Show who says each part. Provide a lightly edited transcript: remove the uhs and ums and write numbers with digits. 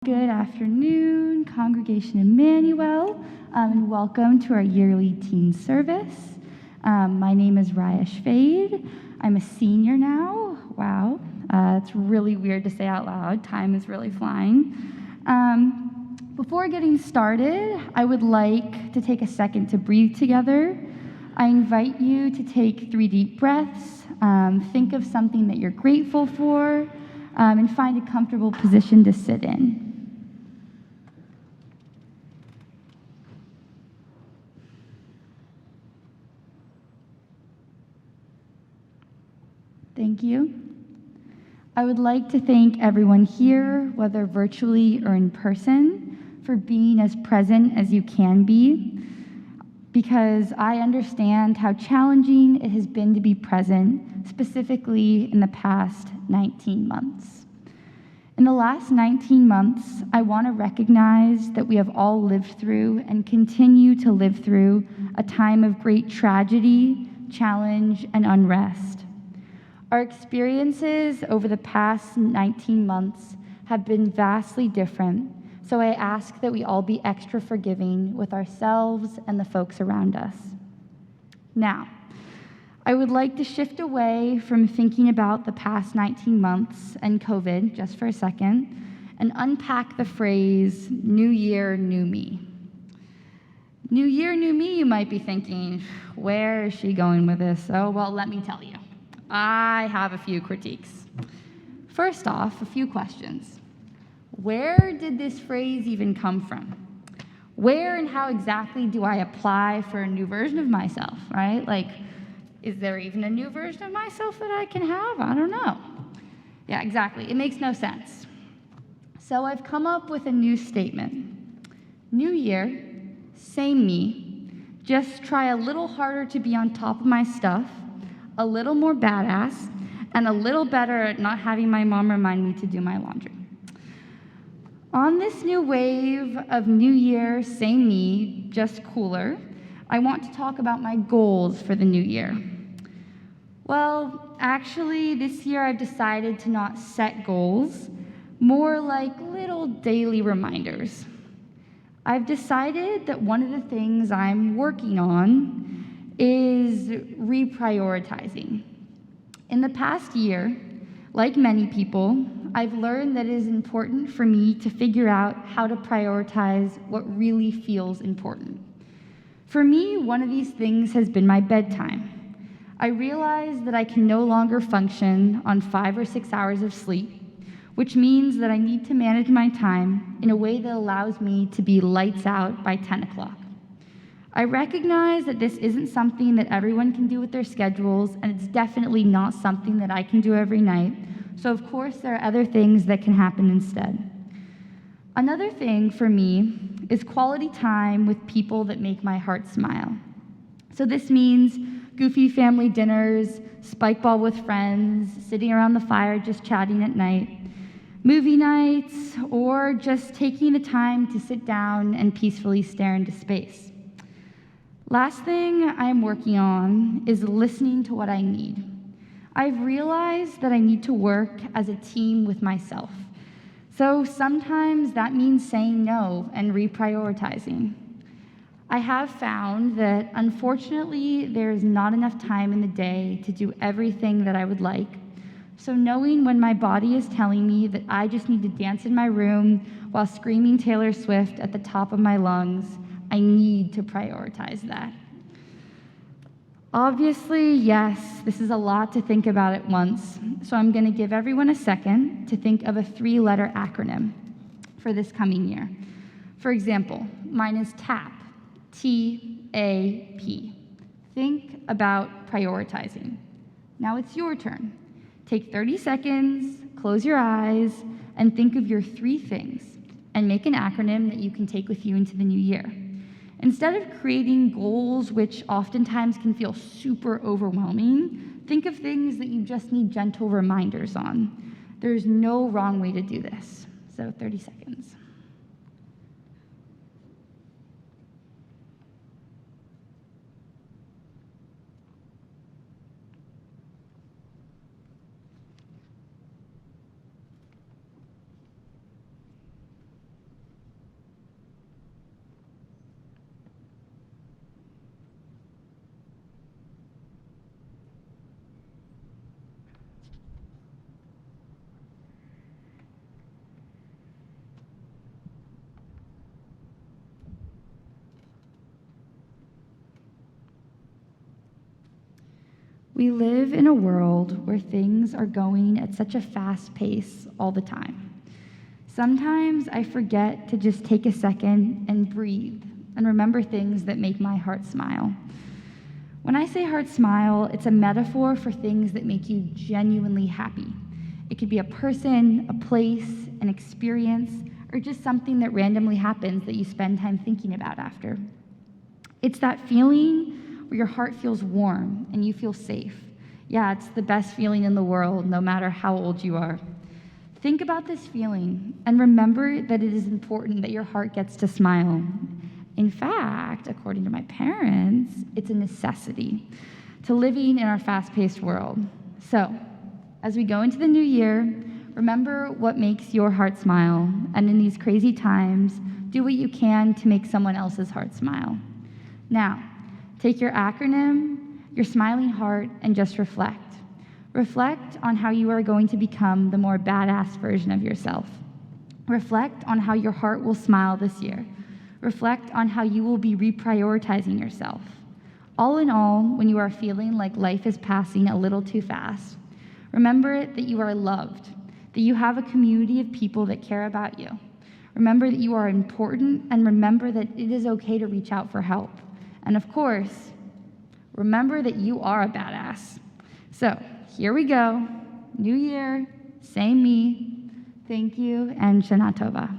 Speaker 1: Good afternoon, Congregation Emanu-El, and welcome to our yearly teen service. My name is Rosh HaShanah. I'm a senior now. Wow, it's really weird to say out loud. Time is really flying. Before getting started, I would like to take a second to breathe together. I invite you to take 3 deep breaths, think of something that you're grateful for, and find a comfortable position to sit in. Thank you. I would like to thank everyone here, whether virtually or in person, for being as present as you can be, because I understand how challenging it has been to be present, specifically in the past 19 months. In the last 19 months, I want to recognize that we have all lived through and continue to live through a time of great tragedy, challenge, and unrest. Our experiences over the past 19 months have been vastly different, so I ask that we all be extra forgiving with ourselves and the folks around us. Now, I would like to shift away from thinking about the past 19 months and COVID just for a second and unpack the phrase, New Year, New Me. New Year, New Me, you might be thinking, where is she going with this? Oh, well, let me tell you. I have a few critiques. First off, a few questions. Where did this phrase even come from? Where and how exactly do I apply for a new version of myself, right? Like, is there even a new version of myself that I can have? I don't know. Yeah, exactly. It makes no sense. So I've come up with a new statement. New year, same me, just try a little harder to be on top of my stuff, a little more badass, and a little better at not having my mom remind me to do my laundry. On this new wave of New Year, same me, just cooler, I want to talk about my goals for the new year. Well, actually, this year I've decided to not set goals, more like little daily reminders. I've decided that one of the things I'm working on is reprioritizing. In the past year, like many people, I've learned that it is important for me to figure out how to prioritize what really feels important. For me, one of these things has been my bedtime. I realize that I can no longer function on 5 or 6 hours of sleep, which means that I need to manage my time in a way that allows me to be lights out by 10 o'clock. I recognize that this isn't something that everyone can do with their schedules, and it's definitely not something that I can do every night, so of course there are other things that can happen instead. Another thing for me is quality time with people that make my heart smile. So this means goofy family dinners, spike ball with friends, sitting around the fire just chatting at night, movie nights, or just taking the time to sit down and peacefully stare into space. Last thing I'm working on is listening to what I need. I've realized that I need to work as a team with myself. So sometimes that means saying no and reprioritizing. I have found that unfortunately there is not enough time in the day to do everything that I would like. So knowing when my body is telling me that I just need to dance in my room while screaming Taylor Swift at the top of my lungs, I need to prioritize that. Obviously, yes, this is a lot to think about at once, so I'm going to give everyone a second to think of a 3-letter acronym for this coming year. For example, mine is TAP, T-A-P. Think about prioritizing. Now it's your turn. Take 30 seconds, close your eyes, and think of your 3 things, and make an acronym that you can take with you into the new year. Instead of creating goals, which oftentimes can feel super overwhelming, think of things that you just need gentle reminders on. There's no wrong way to do this. So 30 seconds. We live in a world where things are going at such a fast pace all the time. Sometimes I forget to just take a second and breathe and remember things that make my heart smile. When I say heart smile, it's a metaphor for things that make you genuinely happy. It could be a person, a place, an experience, or just something that randomly happens that you spend time thinking about after. It's that feeling where your heart feels warm and you feel safe. Yeah, it's the best feeling in the world, no matter how old you are. Think about this feeling and remember that it is important that your heart gets to smile. In fact, according to my parents, it's a necessity to living in our fast-paced world. So, as we go into the new year, remember what makes your heart smile, and in these crazy times, do what you can to make someone else's heart smile. Now, take your acronym, your smiling heart, and just reflect. Reflect on how you are going to become the more badass version of yourself. Reflect on how your heart will smile this year. Reflect on how you will be reprioritizing yourself. All in all, when you are feeling like life is passing a little too fast, remember that you are loved, that you have a community of people that care about you. Remember that you are important, and remember that it is okay to reach out for help. And of course, remember that you are a badass. So, here we go. New year, same me. Thank you, and Shana Tova.